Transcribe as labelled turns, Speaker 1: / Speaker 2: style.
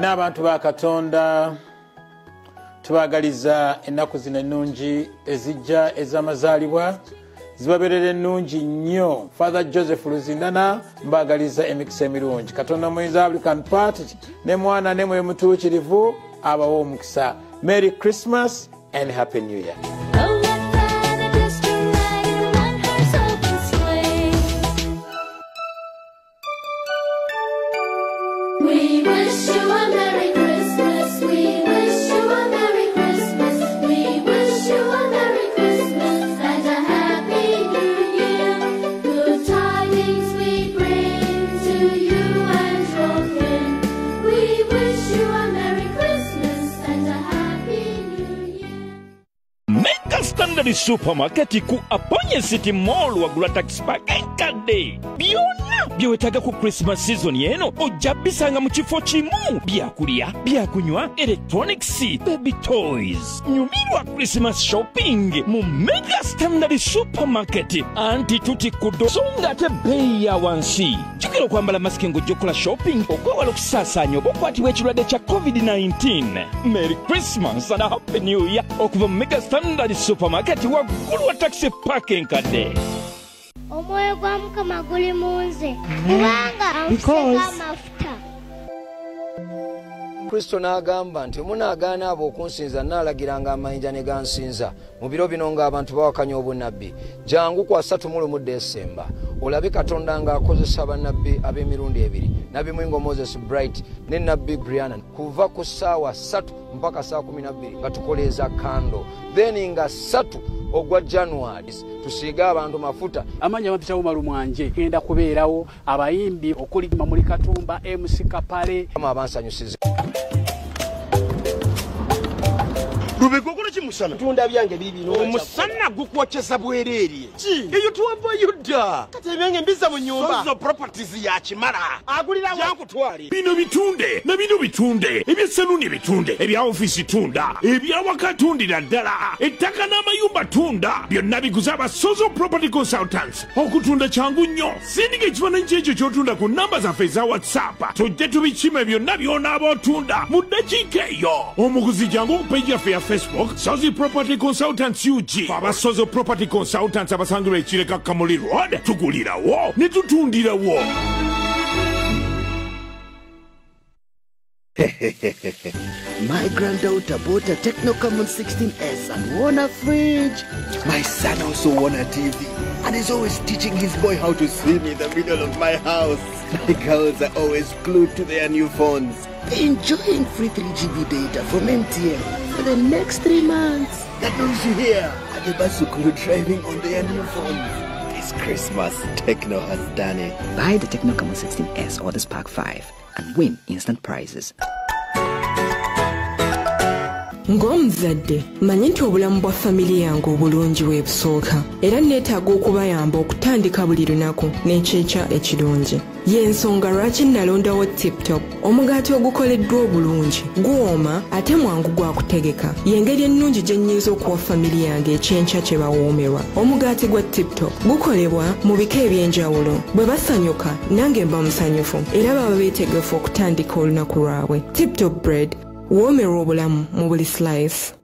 Speaker 1: Abantu ba Katonda tubagaliza ennaku zino ennungi ezijja ez'amazaalibwa zibaberere ennungi nnyo. Father Joseph Luzindana mbagaliza emikisa emirungi. Katonda muyinza African Party ne mwana ne mwe mutuukirivu abawo omukisa. Merry Christmas and Happy New Year.
Speaker 2: We wish you a Merry Christmas. We wish you a Merry Christmas. We wish you a Merry Christmas and a Happy New Year. Good tidings we bring to you and your kin. We wish you a Merry Christmas and a Happy New Year.
Speaker 3: Mega Standard Supermarket ku Aponye City Mall wagula taxi pack enkadde byonna byewetaga ku Christmas season yeno ojja bisanga mu kifo kimu. Byakulya, byakunywa, electronics, baby toys. Nyumirwa Christmas shopping mu Mega Standard Supermarket. Anti tuti kudo songa ate bei ya wansi. Jukira kwambala masiki ng'ojja shopping okwewala okusasaanya oba okwatibwa ekirwadde kya COVID-19. Merry Christmas and a Happy New Year okuva mu Mega Standard Supermarket waggulu wa taxi park enkadde.
Speaker 4: Omwoyo gwa Mukama guli mu nze kubanga anfuseeko amafuta.
Speaker 5: Kristo n'agamba nti omunaagaana abo okunsinza nnaalagiranga amayinja ne gansinza. Mu biro bino ng'abantu bawakanya obunnabbi. Jangu ku 31 Desemba olabe Katonda ng'akozesa bannabbi ab'emirundi ebiri. Nabbi Mwingo Moses Bright ne Nabbi Brianna kuva ku ssaawa 3 mpaka ssaawa 12 nga tukoleeza kando. Then nga 3 ogwa January tusiiga abantu mafuta.
Speaker 6: Amanya mapita umaru mwanje genda kubeerawo abayimbi okuli Mamuli Katumba, MC Kapale
Speaker 5: abansanyusiza.
Speaker 7: Rubegogolo kimusana
Speaker 8: tunda byange bibino
Speaker 7: omusana gukwokeza bwereri eyo tuwava yuda
Speaker 8: kati ebyange mbiza mu nyumba
Speaker 7: zo properties ya kimara
Speaker 8: agulira
Speaker 7: yakutwali
Speaker 3: bino bitunde na bino bitunde ebyesaluni bitunde ebya office tunda ebya wakatundira ddala ettaka n'amayumba tunda byonna biguza abasozo property consultants okutunda kyangu nnyo. Sindika ekifaananyi ky'ekyo ky'otunda ku namba zaffe eza WhatsApp tujje tubikime byonna by'onaaba otunda mu ddakiika eyo. Omuguzi jangu ku page yaffe ya Facebook Sozi Property Consultants UG. Abasozo Property Consultants abasangirwa ekireka Kamuli Road tugulirawo ne tutundirawo.
Speaker 9: My granddaughter bought a Technocommon 16S and won a fridge. My son also won a TV and is always teaching his boy how to swim in the middle of my house. My girls are always glued to their new phones, enjoying free 3GB data from MTN for the next 3 months. That means you hear. the Basukuru driving on their new phones. This Christmas, Techno has done it.
Speaker 10: Buy the Techno Camon 16S or the Spark 5 and win instant prizes.
Speaker 11: Ng'omuzadde manyi nti obulamu bwa family yange obulungi bwebusooka era neetaaga okubayamba okutandika buli lunaku n'ekyenkya ekirungi. Y'ensonga lwaki nalondawo TipTop, omugaati ogukoleddwa obulungi guwooma ate mwangu gwa kutegeka. Y'engeri ennungi gye nnyinza okuwa family yange ekyenkya kye bawoomerwa. Omugaati gwa TipTop gukolebwa mu bika eby'enjawulo. Bwe basanyuka nange mba musanyufu era baba beetegefu okutandika olunaku lwabwe. TipTop bread woomerwa obulamu mu buli slice.